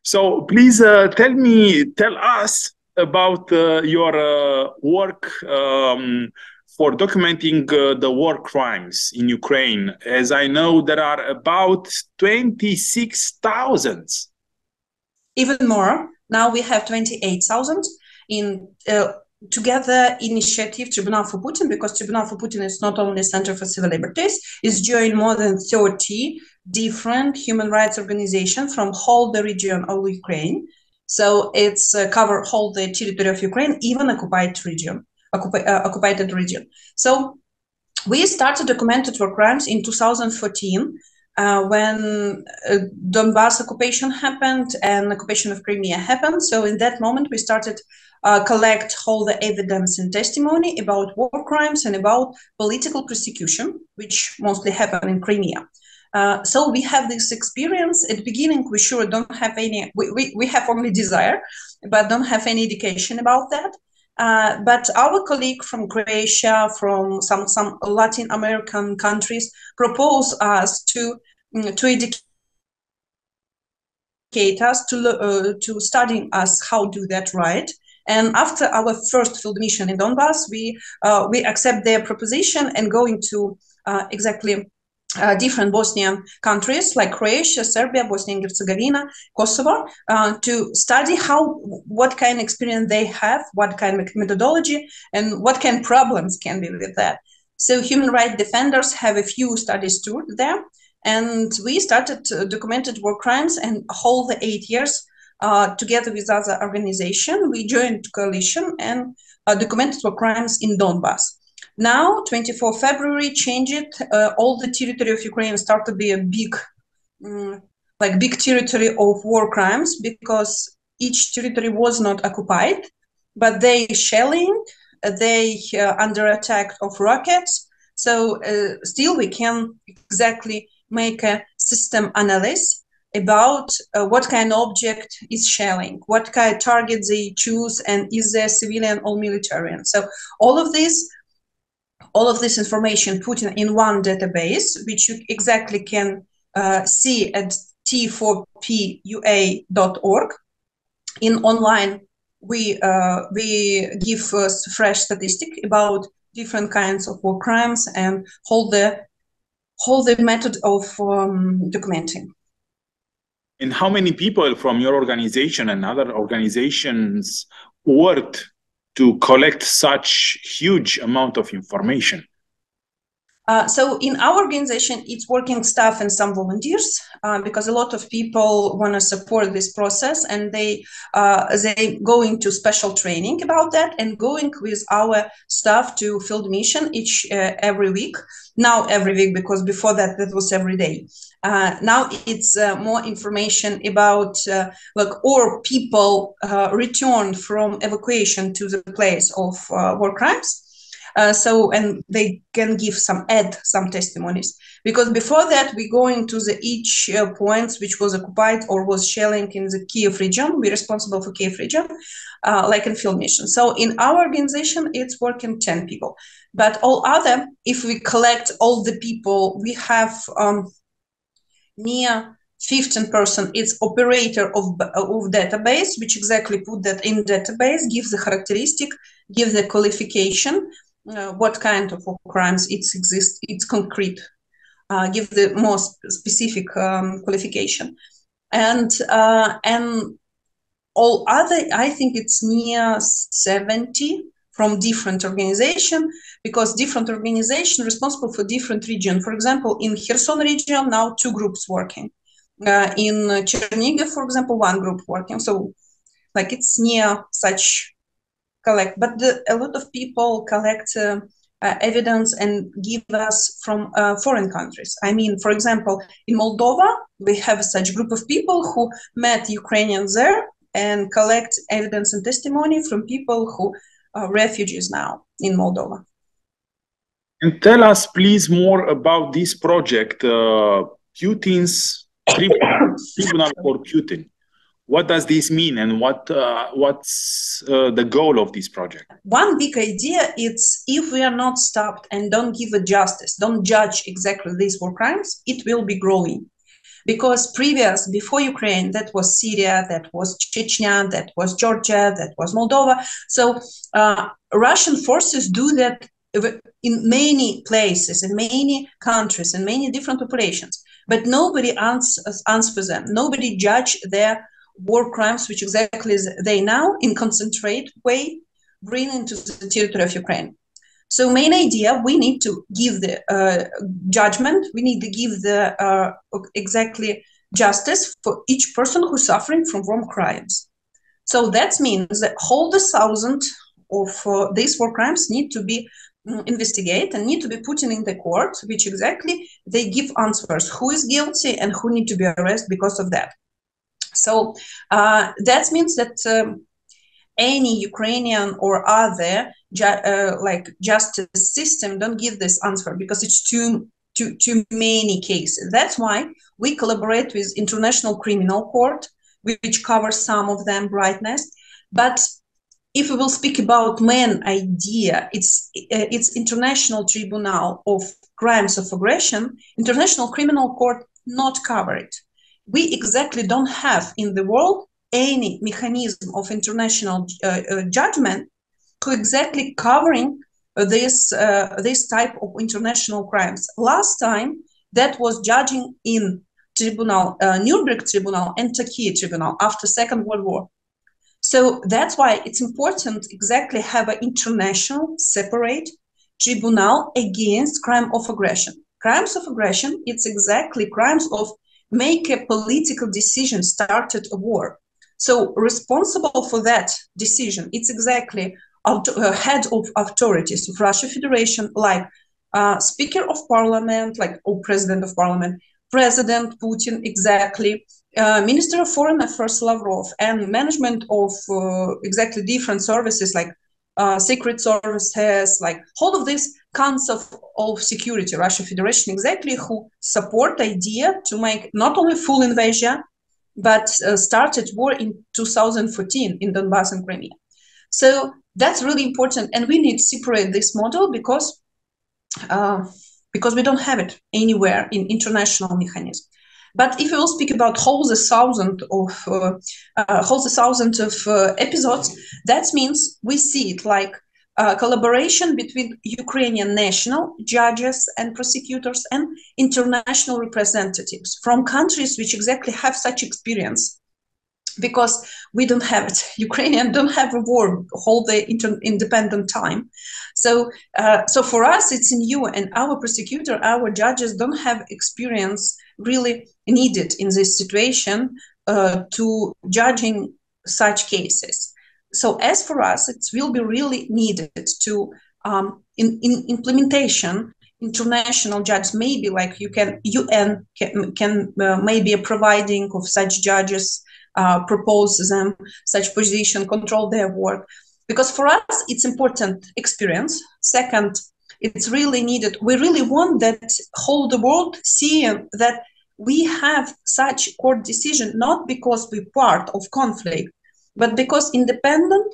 So please tell us about your work for documenting the war crimes in Ukraine. As I know, there are about 26,000. Even more. Now we have 28,000 in together initiative Tribunal for Putin, because Tribunal for Putin is not only Center for Civil Liberties, it's joined more than 30 different human rights organizations from whole the region of Ukraine. So it's cover whole the territory of Ukraine, even occupied region. So we started documented war crimes in 2014 when Donbass occupation happened and occupation of Crimea happened. So in that moment, we started collect all the evidence and testimony about war crimes and about political persecution, which mostly happened in Crimea. So we have this experience. At the beginning, we sure don't have any, we have only desire, but don't have any education about that. But our colleague from Croatia, from some Latin American countries, propose us to educate us, to studying us how do that right. And after our first field mission in Donbass, we accept their proposition and going to different Bosnian countries like Croatia, Serbia, Bosnia and Herzegovina, Kosovo, to study what kind of experience they have, what kind of methodology, and what kind of problems can be with that. So human rights defenders have a few studies too there, and we started documented war crimes, and whole the 8 years together with other organization, we joined coalition and documented war crimes in Donbass. Now, 24 February, changed it. All the territory of Ukraine started to be a big territory of war crimes, because each territory was not occupied, but they shelling, they under attack of rockets. So still we can exactly make a system analysis about what kind of object is shelling, what kind of target they choose, and is there civilian or military. So all of this information put in one database, which you exactly can see at t4pua.org. In online, we give fresh statistic about different kinds of war crimes and hold the method of documenting. And how many people from your organization and other organizations worked to collect such huge amount of information? So in our organization, it's working staff and some volunteers, because a lot of people want to support this process, and they go into special training about that and going with our staff to field mission every week. Now every week, because before that was every day. Now it's more information about or people return from evacuation to the place of war crimes. And they can add some testimonies, because before that we go into each points which was occupied or was shelling in the Kiev region. We're responsible for Kiev region, like in field mission. So in our organization, it's working 10 people, but all other, if we collect all the people, we have near 15%. It's operator of database, which exactly put that in database, gives the characteristic, give the qualification. What kind of crimes exist, it's concrete, give the more specific qualification, and all other, I think it's near 70 from different organization, because different organization responsible for different region. For example, in Kherson region now 2 groups working, in Chernihiv, for example, 1 group working. So like it's near such collect, but a lot of people collect evidence and give us from foreign countries. I mean, for example, in Moldova, we have such group of people who met Ukrainians there and collect evidence and testimony from people who are refugees now in Moldova. And tell us, please, more about this project, Putin's Tribunal for Putin. What does this mean, and what's the goal of this project? One big idea is, if we are not stopped and don't give a justice, don't judge exactly these war crimes, it will be growing. because before Ukraine, that was Syria, that was Chechnya, that was Georgia, that was Moldova. So Russian forces do that in many places, in many countries, in many different operations, but nobody answers them. Nobody judge their war crimes, which exactly they now, in concentrate way, bring into the territory of Ukraine. So main idea, we need to give the judgment, we need to give the exactly justice for each person who's suffering from war crimes. So that means that whole the thousand of these war crimes need to be investigated and need to be put in the court, which exactly they give answers, who is guilty and who need to be arrested because of that. So that means that any Ukrainian or other justice system don't give this answer because it's too many cases. That's why we collaborate with International Criminal Court, which covers some of them brightness. But if we will speak about main idea, it's International Tribunal of Crimes of Aggression. International Criminal Court not cover it. We exactly don't have in the world any mechanism of international judgment who exactly covering this type of international crimes. Last time that was judging in tribunal, Nuremberg Tribunal and Turkey Tribunal after Second World War. So that's why it's important exactly have an international separate tribunal against crime of aggression. Crimes of aggression, it's exactly crimes of make a political decision, started a war. So responsible for that decision, it's exactly head of authorities of Russia Federation, like Speaker of Parliament, like President of Parliament, President Putin, exactly, Minister of Foreign Affairs Lavrov, and management of exactly different services like secret services, like all of these kinds of security, Russia Federation, exactly who support the idea to make not only full invasion, but started war in 2014 in Donbass and Crimea. So that's really important, and we need to separate this model because we don't have it anywhere in international mechanism. But if we will speak about whole the thousand of episodes, that means we see it like collaboration between Ukrainian national judges and prosecutors and international representatives from countries which exactly have such experience, because we don't have it. Ukrainians don't have a war whole the independent time. So for us, it's new, and our prosecutor, our judges don't have experience really needed in this situation to judging such cases. So as for us, it will be really needed to in implementation, international judges, maybe like UN can maybe providing of such judges, propose them such position, control their work, because for us it's important experience. Second, it's really needed. We really want that whole the world seeing that we have such court decision, not because we're part of conflict, but because independent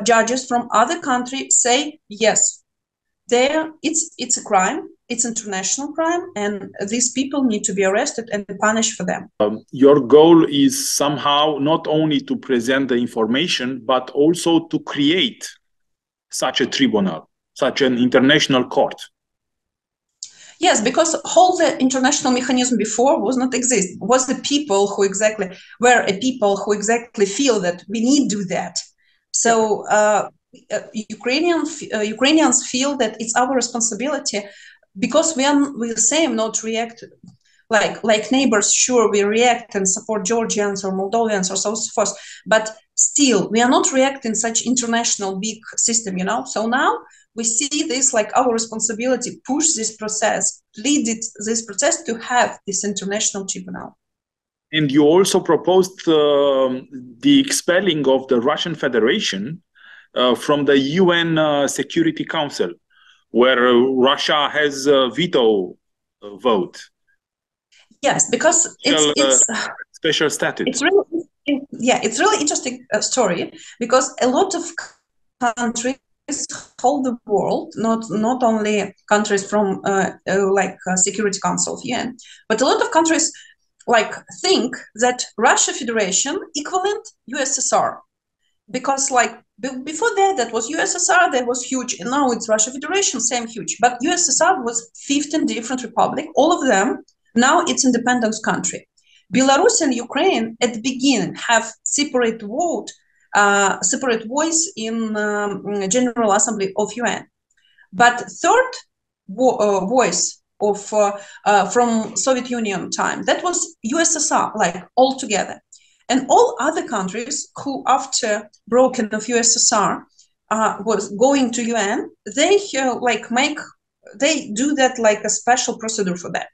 judges from other countries say yes, there it's a crime, it's international crime, and these people need to be arrested and punished for them. Your goal is somehow not only to present the information, but also to create such a tribunal, such an international court. Yes, because whole the international mechanism before was not exist. Was the people who exactly were a people who exactly feel that we need to do that. So Ukrainians feel that it's our responsibility, because we same not react like neighbors. Sure, we react and support Georgians or Moldovians or so forth, but still we are not reacting such international big system, you know. So now we see this like our responsibility, push this process, lead this process to have this international tribunal. And you also proposed the expelling of the Russian Federation from the UN Security Council, where Russia has a veto vote. Yes, because it's special status. It's really interesting story, because a lot of countries whole the world, not only countries from Security Council of UN, but a lot of countries like think that Russia Federation equivalent USSR, because like before that was USSR, that was huge, and now it's Russia Federation, same huge. But USSR was 15 different republics, all of them. Now it's independent country. Belarus and Ukraine at the beginning have separate vote, separate voice in General Assembly of UN. But third voice of from Soviet Union time, that was USSR, like all together. And all other countries who, after broken of USSR, was going to UN, they they do that like a special procedure for that.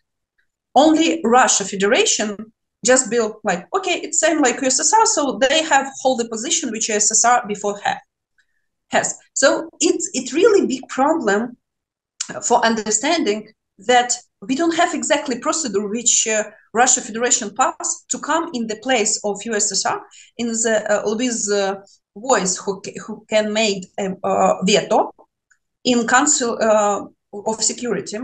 Only Russia Federation just built like, okay, it's same like USSR, so they have hold the position which USSR before has. So it's really big problem for understanding that we don't have exactly procedure which Russia Federation passed to come in the place of USSR in the with voice who can make a veto in Council of Security.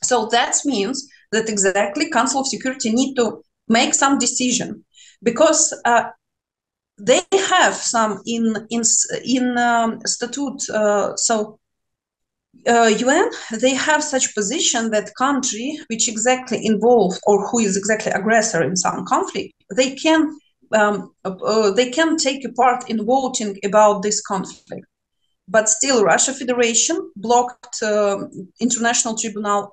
So that means that exactly Council of Security need to make some decision, because they have some in statute. UN, they have such position that country which exactly involved or who is exactly aggressor in some conflict, they can take a part in voting about this conflict. But still, Russia Federation blocked International Tribunal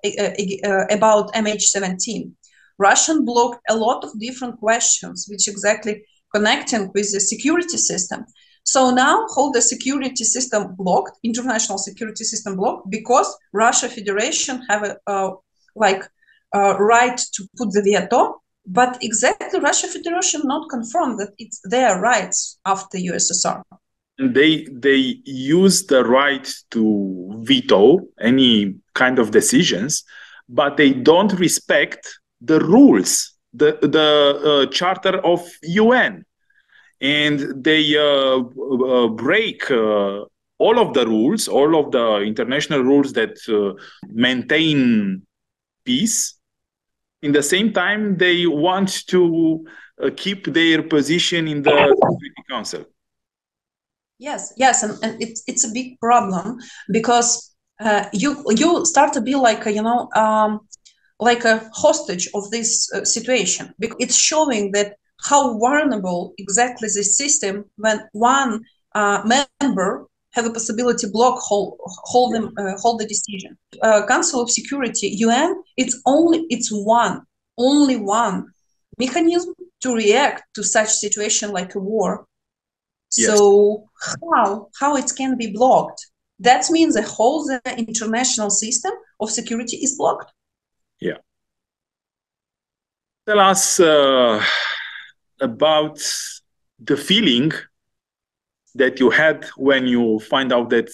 about MH17. Russian blocked a lot of different questions which exactly connecting with the security system. So now hold the security system blocked, international security system blocked, because Russia Federation have a right to put the veto, but exactly Russia Federation not confirmed that it's their rights after USSR. They use the right to veto any kind of decisions, but they don't respect the rules, the Charter of UN. And they break all of the rules, all of the international rules that maintain peace. In the same time, they want to keep their position in the Security Council. Yes, and it's a big problem, because you start to be like like a hostage of this situation, because it's showing that how vulnerable exactly this system when one member have a possibility block hold the decision. Council of Security, UN, it's only one mechanism to react to such situation like a war. Yes. So how it can be blocked? That means the whole international system of security is blocked. Yeah. Tell us about the feeling that you had when you find out that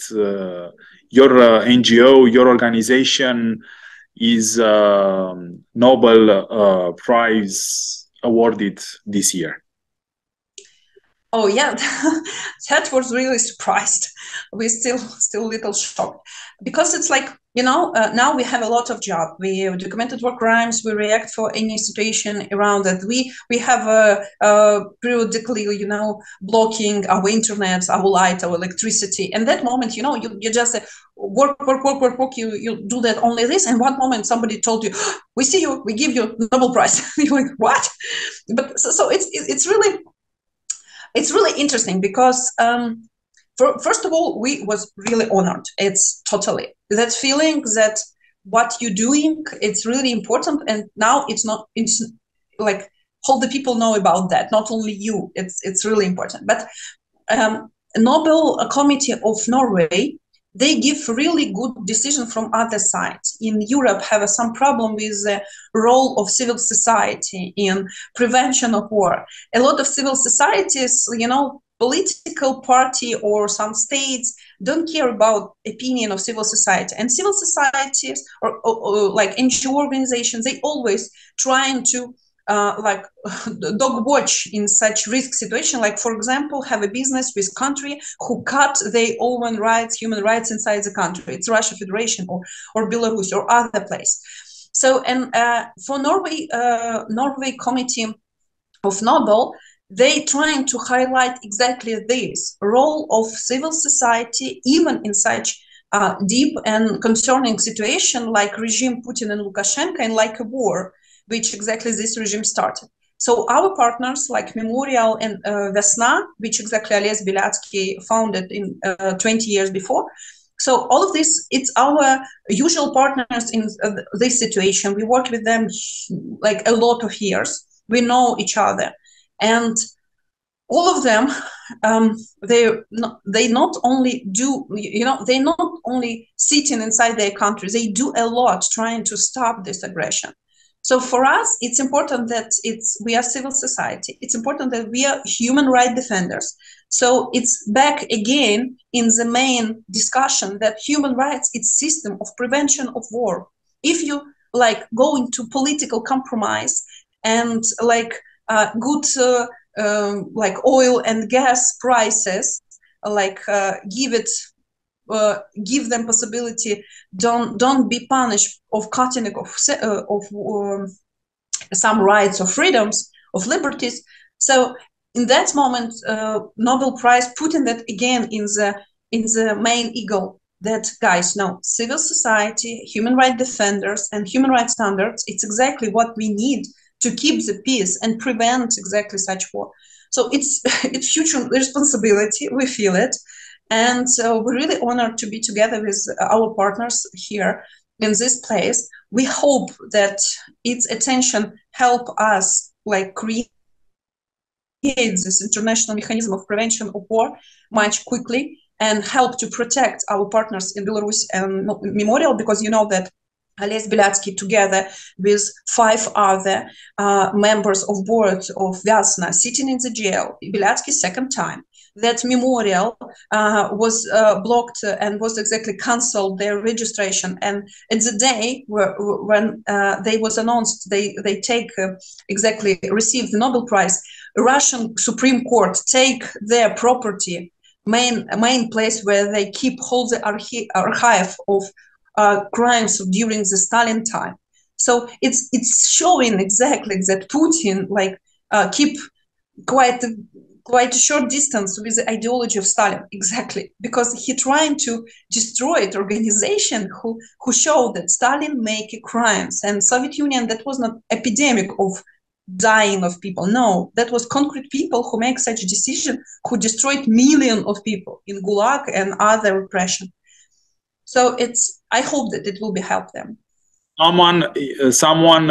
your NGO, your organization is Nobel Prize awarded this year. Oh yeah, that was really surprised. We're still a little shocked, because it's like, now we have a lot of job. We documented war crimes. We react for any situation around that. We have periodically, blocking our internet, our light, our electricity. And that moment, you just work. You do that only this. And one moment somebody told you, we see you, we give you Nobel Prize. You're like, what? But so it's really interesting, because first of all, we was really honored. It's totally that feeling that what you're doing, it's really important. And now it's like all the people know about that, not only you. It's really important. But Nobel Committee of Norway, they give really good decision from other sides. In Europe, have some problem with the role of civil society in prevention of war. A lot of civil societies, political party or some states don't care about opinion of civil society. And civil societies or like NGO organizations, they always trying to dog watch in such risk situation, like for example have a business with country who cut their own rights, human rights inside the country. It's Russia Federation or Belarus or other place. So, and for Norway Committee of Nobel, they trying to highlight exactly this role of civil society, even in such deep and concerning situation like regime Putin and Lukashenko, and like a war, which exactly this regime started. So our partners like Memorial and Vesna, which exactly Ales Bialiatski founded in 20 years before. So all of this, it's our usual partners in this situation. We work with them like a lot of years. We know each other, and all of them, they not only do, they not only sitting inside their country, they do a lot trying to stop this aggression. So for us, it's important that we are civil society. It's important that we are human rights defenders. So it's back again in the main discussion that human rights is system of prevention of war. If you like go into political compromise and like good like oil and gas prices, like give them possibility, don't be punished of cutting of some rights or freedoms of liberties. So in that moment, Nobel Prize putting that again in the main eagle, that guys, no, civil society, human rights defenders, and human rights standards, it's exactly what we need to keep the peace and prevent exactly such war. So it's huge responsibility, we feel it. And so we're really honored to be together with our partners here in this place. We hope that its attention help us like create this international mechanism of prevention of war much quickly and help to protect our partners in Belarus and Memorial, because you know that Ales Bialiatski, together with 5 other members of board of Vyazna, sitting in the jail. Bialiatski second time. That Memorial was blocked and was exactly cancelled their registration. And at the day when they was announced, they take exactly received the Nobel Prize, Russian Supreme Court take their property, main place where they keep hold the archive of crimes during the Stalin time. So it's showing exactly that Putin like keep quite a short distance with the ideology of Stalin, exactly, because he trying to destroy an organization who showed that Stalin make crimes, and Soviet Union, that was not epidemic of dying of people. No, that was concrete people who make such a decision, who destroyed millions of people in Gulag and other repression. So I hope that it will be help them. Someone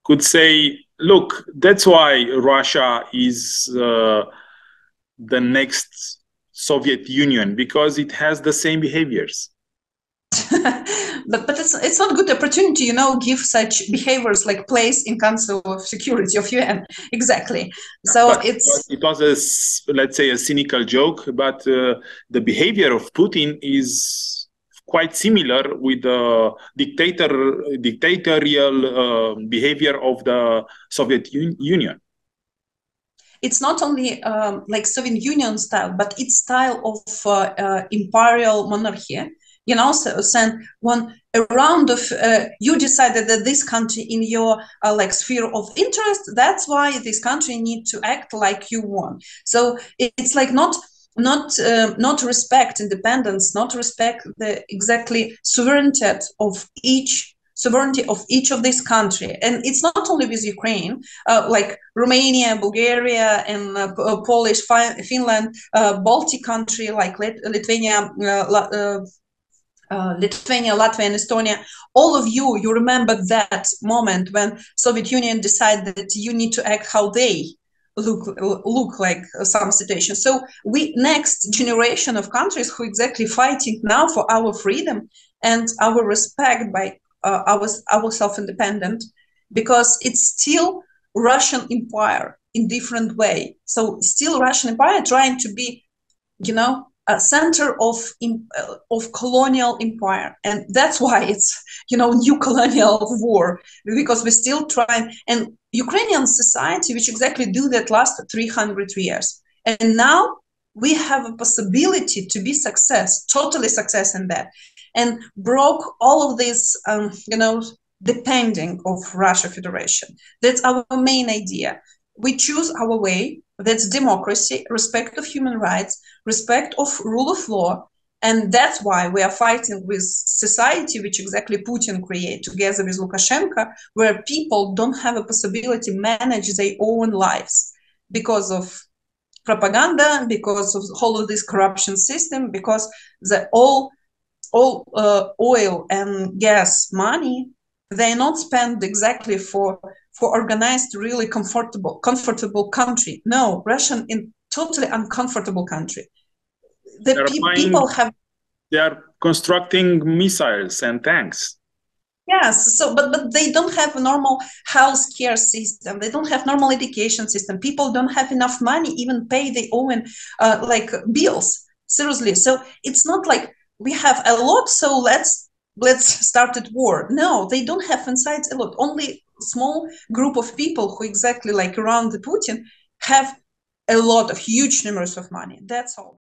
could say, look, that's why Russia is the next Soviet Union, because it has the same behaviors. but it's not good opportunity, give such behaviors like place in Council of Security of UN. Exactly. So but it was let's say a cynical joke, but the behavior of Putin is quite similar with the dictatorial behavior of the Soviet Union. It's not only like Soviet Union style, but it's style of imperial monarchy. So when around of you decided that this country in your like sphere of interest, that's why this country need to act like you want. So it's like not respect independence, not respect the exactly sovereignty of each of this country. And it's not only with Ukraine, like Romania, Bulgaria, and Polish, Finland, Baltic country like Lithuania, Latvia, and Estonia. All of you remember that moment when Soviet Union decided that you need to act how they look like some situation. So we next generation of countries who exactly fighting now for our freedom and our respect by our self-independent, because it's still Russian Empire in different way. So still Russian Empire trying to be, a center of colonial empire, and that's why it's new colonial war, because we still trying, and Ukrainian society which exactly do that last 300 years, and now we have a possibility to be totally success in that, and broke all of these depending of Russia Federation. That's our main idea. We choose our way. That's democracy, respect of human rights, respect of rule of law. And that's why we are fighting with society, which exactly Putin created together with Lukashenko, where people don't have a possibility to manage their own lives because of propaganda, because of all of this corruption system, because the all oil and gas money, they not spent exactly for organized really comfortable country. No, Russian in totally uncomfortable country. People have, they are constructing missiles and tanks. Yes, so but they don't have a normal health care system. They don't have normal education system. People don't have enough money even pay their own like bills. Seriously, so it's not like we have a lot, so let's start at war. No, they don't have inside a lot. Only small group of people who exactly like around the Putin have a lot of huge numbers of money. That's all.